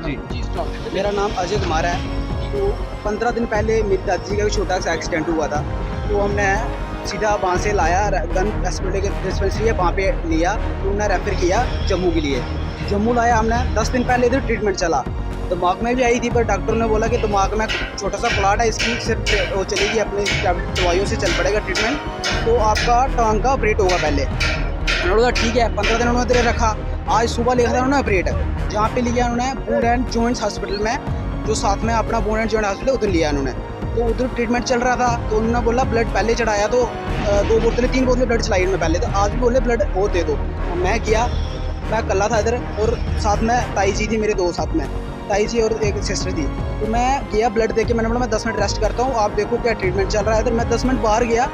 मेरा नाम अजय कुमार है। तो 15 दिन पहले मेरी दादी जी का छोटा सा एक्सीडेंट हुआ था। तो हमने सीधा वहाँ से लाया, गन हॉस्पिटल के डिस्पेंसरी है वहाँ पे लिया, तो उन्होंने रेफ़र किया जम्मू के लिए। जम्मू लाया हमने, 10 दिन पहले इधर ट्रीटमेंट चला। दिमाग में भी आई थी, पर डॉक्टर ने बोला कि दिमाग में छोटा सा प्लाट है, इसकी सिर्फ वो चलेगी, अपनी दवाइयों से चल पड़ेगा ट्रीटमेंट, तो आपका टांग का ऑपरेट होगा पहले। उन्होंने बोला ठीक है, 15 दिन उन्होंने इधर रखा। आज सुबह लिखा था उन्होंने ऑपरेट, जहाँ पे लिया उन्होंने बूंद एंड जॉइंट्स हॉस्पिटल में, जो साथ में अपना बूंद एंड जॉइंट हॉस्पिटल उधर लिया उन्होंने। तो उधर ट्रीटमेंट चल रहा था, तो उन्होंने बोला ब्लड पहले चढ़ाया, तो 2 बोतलें 3 बोतलें ब्लड चलाई उन्होंने पहले, तो आज भी बोले ब्लड और दे दो। मैं गया, मैं अकेला था इधर, और साथ में ताई जी थी, मेरे 2 साथ में ताई जी और एक सिस्टर थी। तो मैं गया ब्लड दे के, मैंने बोला मैं 10 मिनट रेस्ट करता हूँ, आप देखो क्या ट्रीटमेंट चल रहा है इधर। मैं 10 मिनट बाहर गया,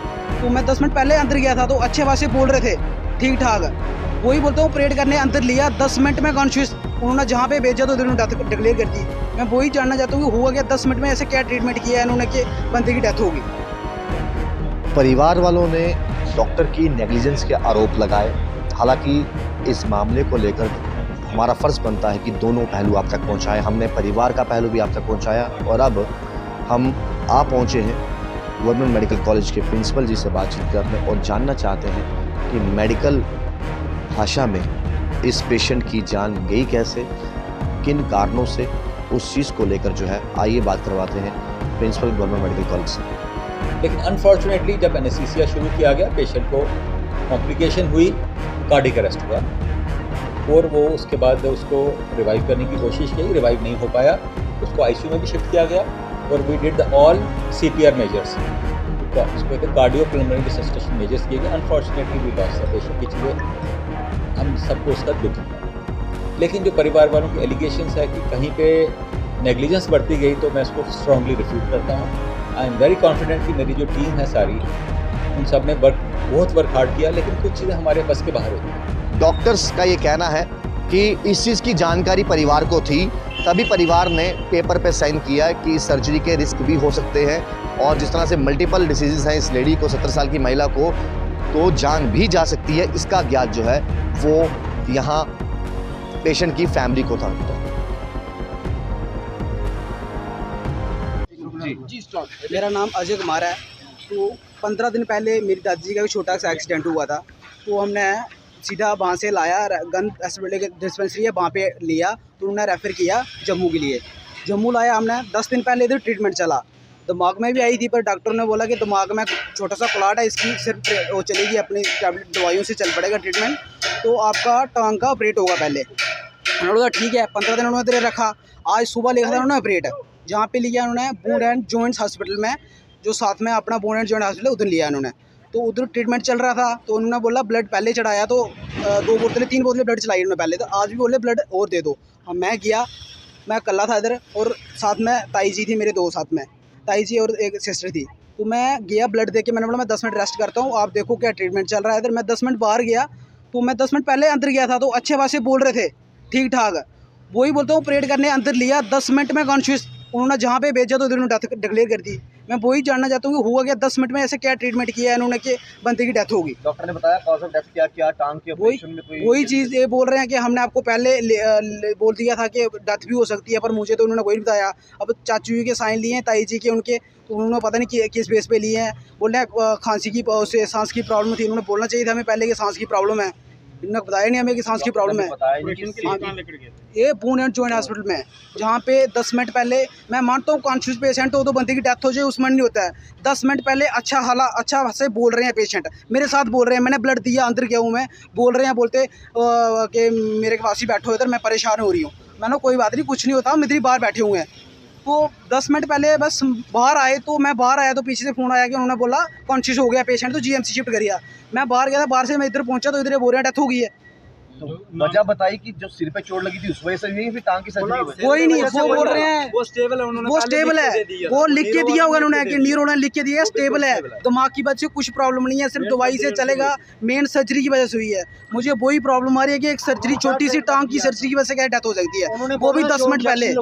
तो मैं 10 मिनट पहले अंदर गया था, तो अच्छे भाषा बोल रहे थे, ठीक ठाक। वही बोलता हूँ ऑपरेट करने अंदर लिया, 10 मिनट में कॉन्शियस, उन्होंने जहाँ पे भेजा तो उन्होंने डेथ डिक्लेयर कर दी। मैं वही जानना चाहता हूँ कि हुआ क्या 10 मिनट में, ऐसे क्या ट्रीटमेंट किया है इन्होंने कि बंदे की डेथ होगी। परिवार वालों ने डॉक्टर की नेग्लिजेंस के आरोप लगाए। हालांकि इस मामले को लेकर हमारा फ़र्ज़ बनता है कि दोनों पहलू आप तक पहुंचाएं। हमने परिवार का पहलू भी आप तक पहुंचाया, और अब हम आप पहुंचे हैं गवर्नमेंट मेडिकल कॉलेज के प्रिंसिपल जी से बातचीत करने, और जानना चाहते हैं कि मेडिकल भाषा में इस पेशेंट की जान गई कैसे, किन कारणों से, उस चीज़ को लेकर जो है आइए बात करवाते हैं प्रिंसिपल गवर्नमेंट मेडिकल कॉलेज से। लेकिन अनफॉर्चुनेटली जब एनेस्थीसिया शुरू किया गया, पेशेंट को कॉम्प्लिकेशन हुई, कार्डियक अरेस्ट हुआ, और वो उसके बाद उसको रिवाइव करने की कोशिश की, रिवाइव नहीं हो पाया, उसको आईसीयू में भी शिफ्ट किया गया, और we did the all CPR measures, उसको कार्डियोपल्मोनरी रिससिटेशन मेजर्स किए गए। Unfortunately we lost the patient, इसलिए हम सबको उसका दुख है। लेकिन जो परिवार वालों की एलिगेशंस है कि कहीं पे नेग्लिजेंस बरती गई, तो मैं उसको स्ट्रांगली रिफ्यूट करता हूँ। आई एम वेरी कॉन्फिडेंट कि मेरी जो टीम है सारी, उन सब ने बहुत वर्क हार्ड किया, लेकिन कुछ चीज़ें हमारे बस के बाहर होती हैं। डॉक्टर्स का ये कहना है कि इस चीज़ की जानकारी परिवार को थी, तभी परिवार ने पेपर पे साइन किया कि सर्जरी के रिस्क भी हो सकते हैं, और जिस तरह से मल्टीपल डिसीज़ हैं इस लेडी को, 17 साल की महिला को, तो जान भी जा सकती है, इसका ज्ञात जो है वो यहाँ पेशेंट की फैमिली को था। मेरा नाम अजय कुमार है। तो 15 दिन पहले मेरी दादी जी का छोटा सा एक्सीडेंट हुआ था। तो हमने सीधा वहाँ से लाया, गन हॉस्पिटल के डिस्पेंसरी है वहाँ पे लिया, तो उन्होंने रेफ़र किया जम्मू के लिए। जम्मू लाया हमने, 10 दिन पहले इधर ट्रीटमेंट चला। दिमाग में भी आई थी, पर डॉक्टर ने बोला कि दिमाग में छोटा सा प्लाट है, इसकी सिर्फ वो चलेगी, अपनी दवाइयों से चल पड़ेगा ट्रीटमेंट, तो आपका टांग का ऑपरेट होगा पहले। उन्होंने बोला ठीक है, 15 दिन उन्होंने इधर रखा। आज सुबह लिखा था उन्होंने ऑपरेट, जहाँ पे लिया उन्होंने बूंद एंड जॉइंट्स हॉस्पिटल में, जो साथ में अपना बूंद एंड जॉइंट हॉस्पिटल उधर लिया उन्होंने। तो उधर ट्रीटमेंट चल रहा था, तो उन्होंने बोला ब्लड पहले चढ़ाया, तो 2 बोतलें 3 बोतलें ब्लड चलाई उन्होंने पहले, तो आज भी बोले ब्लड और दे दो। मैं गया, मैं अकेला था इधर, और साथ में ताई जी थी, मेरे 2 साथ में ताई जी और एक सिस्टर थी। तो मैं गया ब्लड दे के, मैंने बोला मैं 10 मिनट रेस्ट करता हूँ, आप देखो क्या ट्रीटमेंट चल रहा है इधर। मैं 10 मिनट बाहर गया, तो मैं 10 मिनट पहले अंदर गया था, तो अच्छे भाषा बोल रहे थे, ठीक ठाक। वही बोलता हूँ ऑपरेट करने अंदर लिया, 10 मिनट में कॉन्शियस, उन्होंने जहाँ पे भेजा तो उन्होंने डेथ डिक्लेयर कर दी। मैं वही जानना चाहता हूँ कि हुआ क्या 10 मिनट में, ऐसे क्या ट्रीटमेंट किया है इन्होंने कि बंदे की डेथ होगी। डॉक्टर ने बताया कॉज ऑफ डेथ क्या क्या, टांग के ऑपरेशन में कोई वही चीज़ ये बोल रहे हैं कि हमने आपको पहले बोल दिया था कि डेथ भी हो सकती है, पर मुझे तो उन्होंने कोई नहीं बताया। अब चाचू जी के साइन लिए हैं, ताई जी के उनके, तो उन्होंने पता नहीं किस बेस पे लिए हैं। बोल रहे हैं खांसी की, उससे सांस की प्रॉब्लम थी, उन्होंने बोलना चाहिए था हमें पहले कि सांस की प्रॉब्लम है, इन्होंने बताया नहीं हमें कि सांस की प्रॉब्लम है। ये बूंद एंड जॉइंट हॉस्पिटल में, जहाँ पे 10 मिनट पहले, मैं मानता हूँ कॉन्शियस पेशेंट हो तो बंदे की डेथ हो जाए उसमें नहीं होता है, 10 मिनट पहले अच्छा से बोल रहे हैं पेशेंट, मेरे साथ बोल रहे हैं, मैंने ब्लड दिया, अंदर गया हूँ मैं, बोल रहे हैं, बोलते कि मेरे पास ही बैठो इधर, मैं परेशान हो रही हूँ। मैंने कोई बात नहीं, कुछ नहीं होता, हम इधर ही बाहर बैठे हुए हैं। तो 10 मिनट पहले बस बाहर आए, तो मैं बाहर आया तो पीछे से फ़ोन आया कि उन्होंने बोला कॉन्शियस हो गया पेशेंट, तो जीएमसी शिफ्ट करिए। मैं बाहर गया था, बाहर से मैं इधर पहुंचा तो इधर बोल रहे हैं डेथ हो गई है। तो वजह बताई कि जो सिर पे चोट लगी थी उस वजह से नहीं, फिर टांग की सर्जरी कोई नहीं, वो बोल रहे हैं वो स्टेबल है, वो लिख के दिया होगा उन्होंने कि न्यूरो ने लिख के दिया स्टेबल है, दिमाग की वजह से कुछ प्रॉब्लम नहीं है, सिर्फ दवाई से चलेगा, मेन सर्जरी की वजह से हुई है। मुझे वही प्रॉब्लम आ रही है कि एक सर्जरी, छोटी सी टांग की सर्जरी की वजह से क्या डेथ हो सकती है, वो भी 10 मिनट पहले,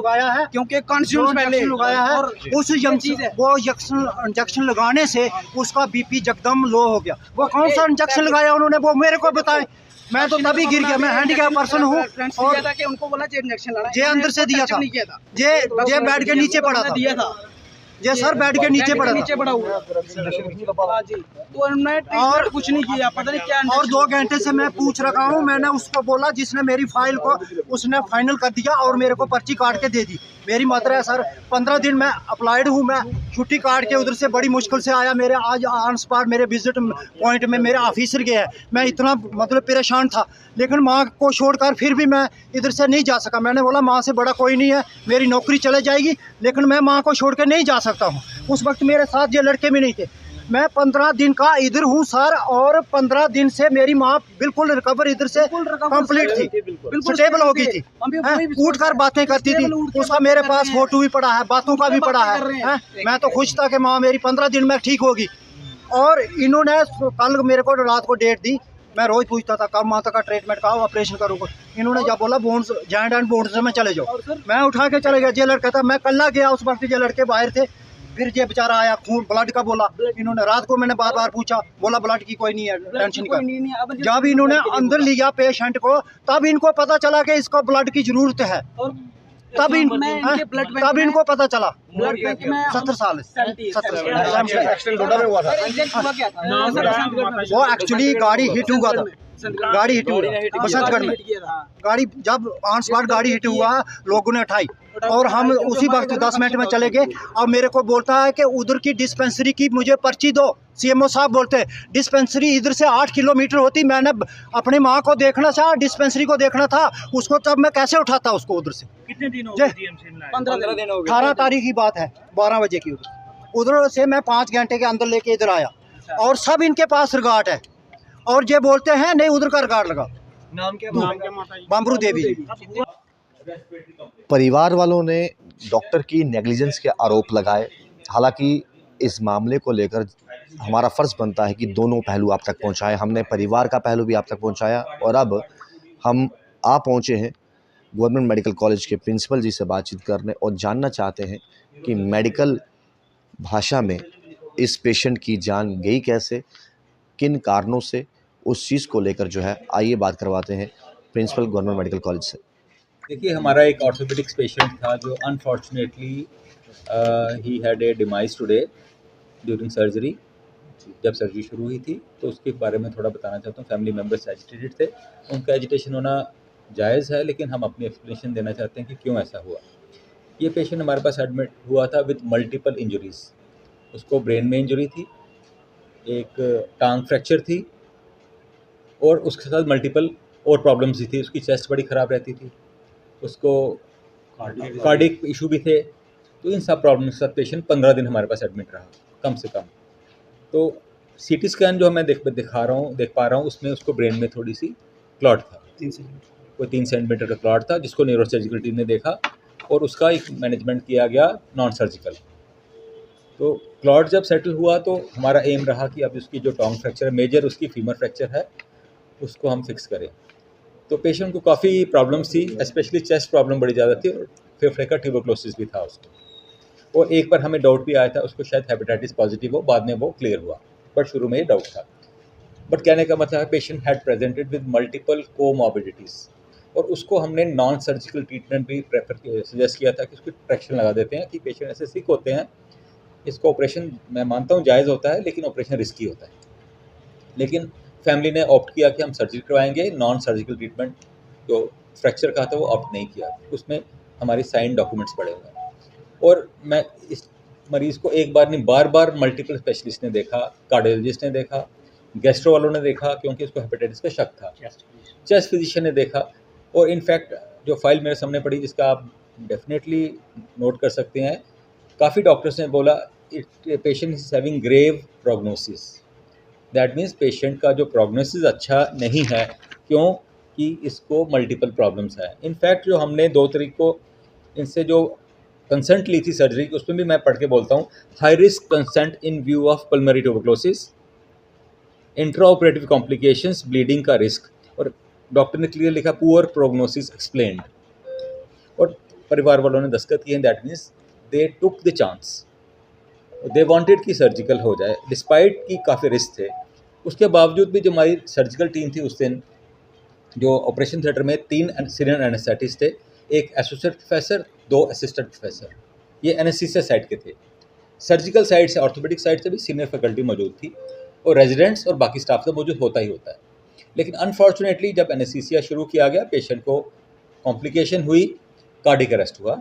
क्योंकि कॉन्शियस पहले लगाया है, और उस इंजेक्शन लगाने से उसका बीपी एकदम लो हो गया। वो कौन सा इंजेक्शन लगाया उन्होंने, वो मेरे को बताएं। मैं तो तभी गिर गया, मैं हैंडीकैप पर्सन हूँ। और था कि उनको बोला इंजेक्शन लाना, जे अंदर से दिया था, जे बेड के नीचे पड़ा था, दिया था, जे सर बेड के नीचे पड़ा नीचे था। पड़ा हुआ। हाँ जी, तो उन्होंने और कुछ नहीं किया, पता नहीं क्या। और 2 घंटे से मैं पूछ रखा हूँ। मैंने उसको बोला, जिसने मेरी फाइल को उसने फाइनल कर दिया और मेरे को पर्ची काट के दे दी। मेरी मदर है सर, 15 दिन मैं अप्लाइड हूँ, मैं छुट्टी काट के उधर से बड़ी मुश्किल से आया। मेरे आज ऑन स्पॉट मेरे विजिट पॉइंट में मेरे ऑफिसर गए हैं। मैं इतना मतलब परेशान था, लेकिन माँ को छोड़कर फिर भी मैं इधर से नहीं जा सका। मैंने बोला माँ से बड़ा कोई नहीं है, मेरी नौकरी चले जाएगी, लेकिन मैं माँ को छोड़ के नहीं जा सकता हूँ। उस वक्त मेरे साथ ये लड़के भी नहीं थे। मैं 15 दिन का इधर हूँ सर, और 15 दिन से मेरी माँ बिल्कुल रिकवर इधर से कंप्लीट थी, स्टेबल हो गई थी, उठ कर बातें करती थी। उसका मेरे पास फोटो भी पड़ा है, बातों का भी पड़ा है। मैं तो खुश था कि माँ मेरी 15 दिन में ठीक होगी। और इन्होंने कल मेरे को रात को डेट दी। मैं रोज पूछता था कब माता का ट्रीटमेंट का ऑपरेशन करूँगा। इन्होंने जब बोला बोन्स जॉइंट एंड बोन्स में चले जाओ, मैं उठा के चले गया। ये लड़का था, मैं कल गया, उस वक्त ये लड़के बाहर थे। फिर ये बेचारा आया, खून ब्लड का बोला। इन्होंने रात को मैंने बार बार पूछा, बोला ब्लड की कोई नहीं है, टेंशन का। जब इन्होंने अंदर लिया पेशेंट को, तब इनको पता चला कि इसको ब्लड की जरूरत है। तब इनको पता चला। 70 साल एक्सीडेंट में हुआ था। वो एक्चुअली गाड़ी हिट हुआ था, गाड़ी हिट हुआ बसंतगढ़ में। गाड़ी जब ऑन स्पॉट गाड़ी हिट हुआ, लोगों ने उठाई और हम उसी वक्त 10 मिनट में चले गए। अब मेरे को बोलता है कि उधर की डिस्पेंसरी की मुझे पर्ची दो। सीएमओ साहब बोलते हैं डिस्पेंसरी इधर से 8 किलोमीटर होती। मैंने अपने माँ को देखना था, डिस्पेंसरी को देखना था उसको, तब मैं कैसे उठाता उसको उधर से। कितने दिन हो गए? 15 दिन हो गए। 18 तारीख की बात है, 12 बजे की। उधर से मैं 5 घंटे के अंदर लेके इधर आया, और सब इनके पास रिगार्ड है। और ये बोलते हैं नहीं उधर का रिगार्ड लगा। नाम क्या? बाम्बरू देवी। परिवार वालों ने डॉक्टर की नेग्लिजेंस के आरोप लगाए। हालांकि इस मामले को लेकर हमारा फ़र्ज़ बनता है कि दोनों पहलू आप तक पहुंचाएं। हमने परिवार का पहलू भी आप तक पहुंचाया, और अब हम आ पहुंचे हैं गवर्नमेंट मेडिकल कॉलेज के प्रिंसिपल जी से बातचीत करने, और जानना चाहते हैं कि मेडिकल भाषा में इस पेशेंट की जान गई कैसे, किन कारणों से, उस चीज़ को लेकर जो है आइए बात करवाते हैं प्रिंसिपल गवर्नमेंट मेडिकल कॉलेज से। देखिए, हमारा एक ऑर्थोपेडिक्स पेशेंट था जो unfortunately he had a demise today during surgery. जब सर्जरी शुरू हुई थी तो उसके बारे में थोड़ा बताना चाहता हूँ। फैमिली मेम्बर्स एजिटेटेड थे, उनका एजिटेशन होना जायज़ है, लेकिन हम अपनी एक्सप्लेनेशन देना चाहते हैं कि क्यों ऐसा हुआ। ये पेशेंट हमारे पास एडमिट हुआ था विद मल्टीपल इंजरीज़। उसको ब्रेन में इंजरी थी, एक टांग फ्रैक्चर थी, और उसके साथ मल्टीपल और प्रॉब्लम्स भी थी। उसकी चेस्ट बड़ी ख़राब रहती थी, उसको कार्डिक इशू भी थे। तो इन सब प्रॉब्लम्स के साथ पेशेंट 15 दिन हमारे पास एडमिट रहा कम से कम। तो सीटी स्कैन जो मैं देख पा रहा हूँ उसमें उसको ब्रेन में थोड़ी सी क्लॉट था, कोई 3 सेंटीमीटर का क्लॉट था, जिसको न्यूरोसर्जिकल टीम ने देखा और उसका एक मैनेजमेंट किया गया नॉन सर्जिकल। तो क्लॉट जब सेटल हुआ तो हमारा एम रहा कि अब उसकी जो टोंग फ्रैक्चर है, मेजर उसकी फीमर फ्रैक्चर है, उसको हम फिक्स करें। तो पेशेंट को काफ़ी प्रॉब्लम्स थी, स्पेशली चेस्ट प्रॉब्लम बड़ी ज़्यादा थी, और फेफड़े का ट्यूबरक्लोसिस भी था उसको। और एक बार हमें डाउट भी आया था उसको शायद हेपेटाइटिस पॉजिटिव हो, बाद में वो क्लियर हुआ, बट शुरू में ये डाउट था। बट कहने का मतलब है patient had presented with multiple comorbidities, और उसको हमने नॉन सर्जिकल ट्रीटमेंट भी सजेस्ट किया था कि उसको ट्रैक्शन लगा देते हैं कि पेशेंट ऐसे सिक होते हैं। इसको ऑपरेशन मैं मानता हूँ जायज़ होता है, लेकिन ऑपरेशन रिस्की होता है। लेकिन फैमिली ने ऑप्ट किया कि हम सर्जरी करवाएंगे, नॉन सर्जिकल ट्रीटमेंट जो फ्रैक्चर का था वो ऑप्ट नहीं किया। उसमें हमारी साइन डॉक्यूमेंट्स पड़े हुए हैं, और मैं इस मरीज़ को एक बार नहीं बार बार मल्टीपल स्पेशलिस्ट ने देखा, कार्डियोलॉजिस्ट ने देखा, गैस्ट्रो वालों ने देखा क्योंकि उसको हेपेटाइटिस का शक था, चेस्ट फिजिशियन ने देखा, और इनफैक्ट जो फाइल मेरे सामने पड़ी जिसका आप डेफिनेटली नोट कर सकते हैं, काफ़ी डॉक्टर्स ने बोला patient is having grave prognosis. That means patient का जो प्रोग्नोसिस अच्छा नहीं है, क्यों कि इसको मल्टीपल प्रॉब्लम्स हैं। इनफैक्ट जो हमने 2 तारीख को इनसे जो कंसेंट ली थी सर्जरी की, उसमें भी मैं पढ़ के बोलता हूँ, high risk consent in view of pulmonary tuberculosis, intra operative complications, bleeding का रिस्क, और डॉक्टर ने क्लियर लिखा पुअर प्रोग्नोसिस एक्सप्लेन्ड, और परिवार वालों ने दस्तखत किए। That means they took the chance, they wanted कि सर्जिकल हो जाए, डिस्पाइट कि काफ़ी रिस्क थे। उसके बावजूद भी जो हमारी सर्जिकल टीम थी उस दिन जो ऑपरेशन थिएटर में 3 सीनियर एनेस्थेटिस्ट थे, एक एसोसिएट प्रोफेसर, 2 असिस्टेंट प्रोफेसर, ये एनेस्थीसिया साइड के थे। सर्जिकल साइड से, ऑर्थोपेडिक साइड से भी सीनियर फैकल्टी मौजूद थी और रेजिडेंट्स और बाकी स्टाफ तो मौजूद होता ही होता है। लेकिन अनफॉर्चुनेटली जब एनेस्थीसिया शुरू किया गया, पेशेंट को कॉम्प्लिकेशन हुई, कार्डियक अरेस्ट हुआ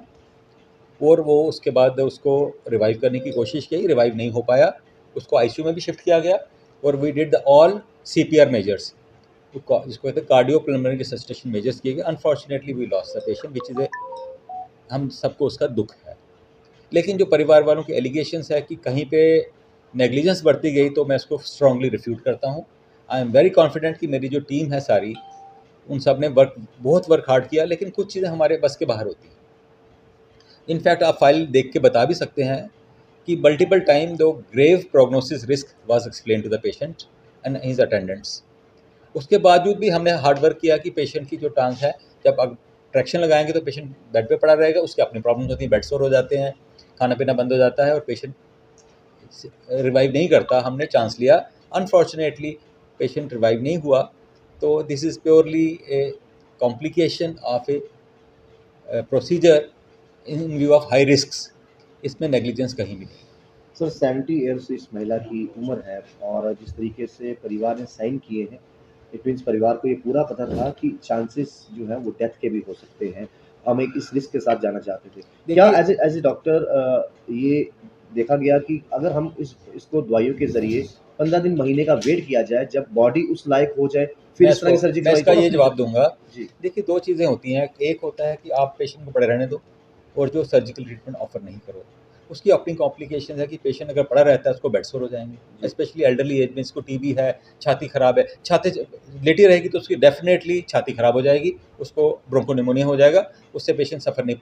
और वो उसके बाद उसको रिवाइव करने की कोशिश की, रिवाइव नहीं हो पाया, उसको आईसीयू में भी शिफ्ट किया गया और we did the all CPR measures, जिसको कहते हैं कार्डियोपल्मोनरी रिससिटेशन मेजर्स किए गए। Unfortunately we lost the patient, which is हम सबको उसका दुख है। लेकिन जो परिवार वालों के एलिगेशंस है कि कहीं पे नेग्लिजेंस बरती गई, तो मैं उसको स्ट्रांगली रिफ्यूट करता हूँ। आई एम वेरी कॉन्फिडेंट कि मेरी जो टीम है सारी, उन सब ने बहुत वर्क हार्ड किया, लेकिन कुछ चीज़ें हमारे बस के बाहर होती हैं। इनफैक्ट आप फाइल देख के बता भी सकते हैं कि मल्टीपल टाइम दो grave prognosis risk was explain to the patient and his attendants. उसके बावजूद भी हमने हार्ड वर्क किया कि पेशेंट की जो टांग है, जब ट्रैक्शन लगाएंगे तो पेशेंट बेड पे पड़ा रहेगा, उसकी अपनी प्रॉब्लम्स होती हैं, बेड सोर हो जाते हैं, खाना पीना बंद हो जाता है और पेशेंट रिवाइव नहीं करता। हमने चांस लिया, अनफॉर्चुनेटली पेशेंट रिवाइव नहीं हुआ, तो this is purely A complication of A procedure in view of high risks. इसमें नेग्लिजेंस कहीं भी नहीं। सर 70 ईयर्स इस महिला की उम्र है और जिस तरीके से परिवार ने साइन किए हैं, इट मीन्स परिवार को ये पूरा पता था कि चांसेस जो है वो डेथ के भी हो सकते हैं। हम एक इस रिस्क के साथ जाना चाहते थे। क्या एज ए डॉक्टर ये देखा गया कि अगर हम इसको दवाइयों के जरिए 15 दिन महीने का वेट किया जाए, जब बॉडी उस लायक हो जाए, फिर इस तरह की सर्जरी? मैं इसका ये जवाब दूंगा जी। देखिए, 2 चीज़ें होती हैं। एक होता है कि आप पेशेंट को पड़े रहने दो और जो सर्जिकल ट्रीटमेंट ऑफर नहीं करो, उसकी अपनी कॉम्प्लिकेशन है कि पेशेंट अगर पड़ा रहता है उसको बेड सोर हो जाएंगे, स्पेशली एल्डरली एज में। इसको टीबी है, छाती खराब है, छाती लेटी रहेगी तो उसकी डेफिनेटली छाती खराब हो जाएगी, उसको ब्रोंकोनिमोनिया हो जाएगा, उससे पेशेंट सफ़र नहीं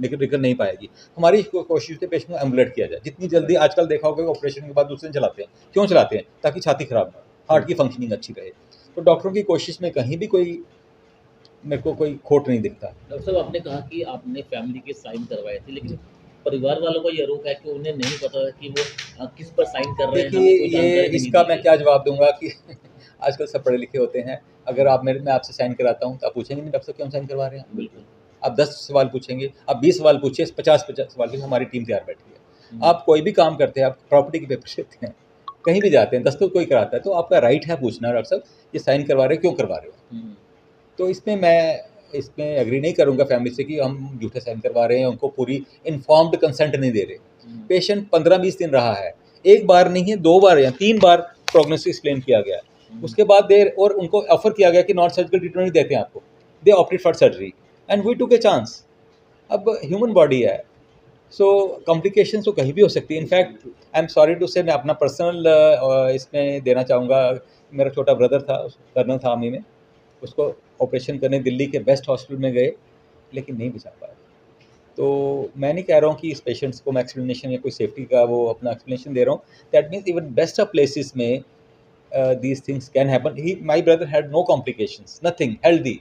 निकल नहीं पाएगी। हमारी कोशिश है पेशेंट को एम्बुलेट किया जाए जितनी जल्दी। आजकल देखा होगा ऑपरेशन के बाद दूसरे दिन चलाते हैं, क्यों चलाते हैं? ताकि छाती खराब ना, हार्ट की फंक्शनिंग अच्छी रहे। तो डॉक्टरों की कोशिश में कहीं भी कोई मेरे को कोई खोट नहीं दिखता। डॉक्टर साहब, आपने कहा कि आपने फैमिली के साइन करवाए थे, लेकिन परिवार वालों का ये आरोप है कि उन्हें नहीं पता कि वो किस पर साइन कर रहे हैं। देखिए, ये इसका मैं क्या जवाब दूंगा कि आजकल सब पढ़े लिखे होते हैं। अगर आप मैं आपसे साइन कराता हूँ तो आप पूछेंगे नहीं डॉक्टर साहब क्यों साइन करवा रहे हैं? बिल्कुल। आप 10 सवाल पूछेंगे, आप 20 सवाल पूछिए, 50 सवाल की हमारी टीम तैयार बैठी है। आप कोई भी काम करते हैं, आप प्रॉपर्टी के पेपर लेते हैं, कहीं भी जाते हैं, दस्तखत कोई कराता है, तो आपका राइट है पूछना, डॉक्टर साहब ये साइन करवा रहे हैं, क्यों करवा रहे हो? तो इसमें मैं इसमें एग्री नहीं करूंगा फैमिली से कि हम झूठे साइन करवा रहे हैं, उनको पूरी इन्फॉर्म्ड कंसेंट नहीं दे रहे। पेशेंट 15-20 दिन रहा है, एक बार नहीं है, 2 बार या 3 बार प्रोग्नोसिस एक्सप्लेन किया गया है। उसके बाद देर और उनको ऑफर किया गया कि नॉन सर्जिकल ट्रीटमेंट नहीं देते हैं आपको, they opted for surgery and we took a chance. अब ह्यूमन बॉडी है, सो कॉम्प्लिकेशन तो कहीं भी हो सकती है। In fact I am sorry to say, मैं अपना पर्सनल इसमें देना चाहूँगा। मेरा छोटा ब्रदर था, कर्नल था आर्मी में, उसको ऑपरेशन करने दिल्ली के बेस्ट हॉस्पिटल में गए, लेकिन नहीं बचा पाए। तो मैं नहीं कह रहा हूँ कि इस पेशेंट्स को मैं एक्सप्लेनेशन या कोई सेफ्टी का वो अपना एक्सप्लेनेशन दे रहा हूँ। That means even best of places में these things can happen. He my brother had no complications, nothing, healthy,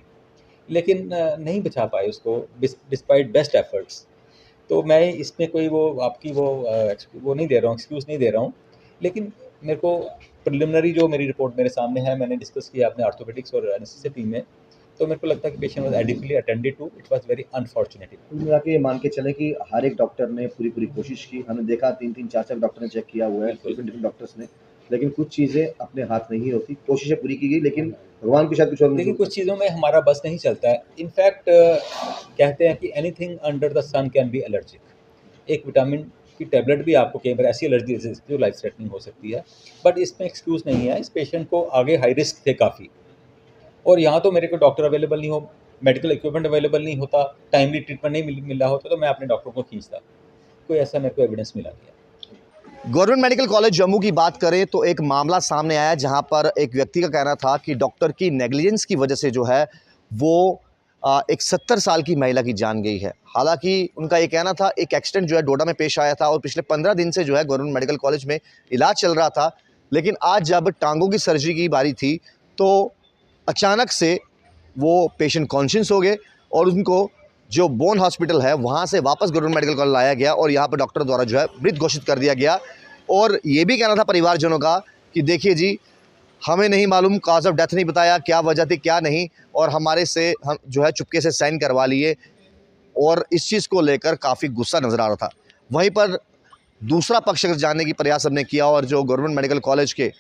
लेकिन नहीं बचा पाए उसको डिस्पाइट बेस्ट एफर्ट्स। तो मैं इसमें कोई वो आपकी वो नहीं दे रहा हूँ, एक्सक्यूज़ नहीं दे रहा हूँ। लेकिन मेरे को प्रिलिमिनरी जो मेरी रिपोर्ट मेरे सामने है, मैंने डिस्कस किया अपने ऑर्थोपेडिक्स और एनेस्थीसिया टीम में, तो मेरे को लगता है कि patient was adequately attended to, it was very unfortunate. कुल मिला के ये मान के चले कि हर एक डॉक्टर ने पूरी कोशिश की। हमने देखा 3-3, 4-4 डॉक्टर ने चेक किया हुआ है, डिफरेंट डॉक्टर्स ने, लेकिन कुछ चीज़ें अपने हाथ नहीं होती। कोशिशें पूरी की गई, लेकिन भगवान के साथ कुछ और नहीं। लेकिन कुछ चीज़ों में हमारा बस नहीं चलता है। इनफैक्ट कहते हैं कि anything under the sun can be allergic. एक विटामिन की टैबलेट भी आपको कई बार ऐसी एलर्जी जो लाइफ थ्रेटनिंग हो सकती है, बट इसमें एक्सक्यूज़ नहीं है। इस पेशेंट को आगे हाई रिस्क थे काफ़ी, और यहाँ तो मेरे को डॉक्टर अवेलेबल नहीं हो, मेडिकल इक्विपमेंट अवेलेबल नहीं होता, टाइमली ट्रीटमेंट नहीं मिल रहा होता, तो मैं अपने डॉक्टर को खींचता। कोई ऐसा मेरे को एविडेंस मिला नहीं। गवर्नमेंट मेडिकल कॉलेज जम्मू की बात करें तो एक मामला सामने आया जहां पर एक व्यक्ति का कहना था कि डॉक्टर की नेग्लिजेंस की वजह से जो है वो एक 70 साल की महिला की जान गई है। हालांकि उनका ये कहना था एक एक्सीडेंट जो है डोडा में पेश आया था और पिछले 15 दिन से जो है गवर्नमेंट मेडिकल कॉलेज में इलाज चल रहा था, लेकिन आज जब टांगों की सर्जरी की बारी थी तो अचानक से वो पेशेंट कॉन्शियस हो गए और उनको जो बोन हॉस्पिटल है वहाँ से वापस गवर्नमेंट मेडिकल कॉलेज लाया गया और यहाँ पर डॉक्टर द्वारा जो है मृत घोषित कर दिया गया। और ये भी कहना था परिवारजनों का कि देखिए जी, हमें नहीं मालूम, काज ऑफ डेथ नहीं बताया, क्या वजह थी क्या नहीं, और हमारे से हम जो है चुपके से साइन करवा लिए, और इस चीज़ को लेकर काफ़ी गुस्सा नज़र आ रहा था। वहीं पर दूसरा पक्ष अगर जानने की प्रयास हमने किया, और जो गवर्नमेंट मेडिकल कॉलेज के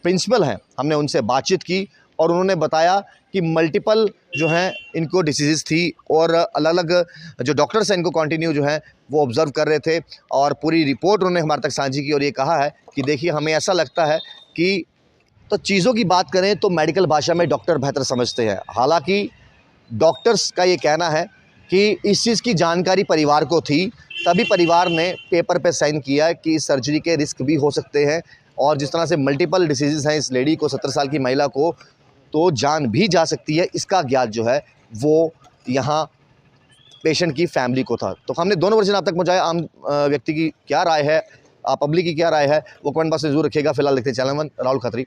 प्रिंसिपल हैं, हमने उनसे बातचीत की और उन्होंने बताया कि मल्टीपल जो हैं इनको डिसीज़ थी, और अलग अलग जो डॉक्टर्स हैं इनको कंटिन्यू जो है वो ऑब्ज़र्व कर रहे थे, और पूरी रिपोर्ट उन्होंने हमारे तक साझी की और ये कहा है कि देखिए हमें ऐसा लगता है कि, तो चीज़ों की बात करें तो मेडिकल भाषा में डॉक्टर बेहतर समझते हैं। हालांकि डॉक्टर्स का ये कहना है कि इस चीज़ की जानकारी परिवार को थी, तभी परिवार ने पेपर पे साइन किया कि इस सर्जरी के रिस्क भी हो सकते हैं, और जिस तरह से मल्टीपल डिसीज़ हैं इस लेडी को, 17 साल की महिला को, तो जान भी जा सकती है, इसका ज्ञात जो है वो यहाँ पेशेंट की फैमिली को था। तो हमने दोनों वर्जन आप तक पहुँचाया। आम व्यक्ति की क्या राय है, पब्लिक की क्या राय है, वो कमेंट बॉक्स में जरूर रखिएगा। फिलहाल देखते हैं चैनल 1, राहुल खत्री।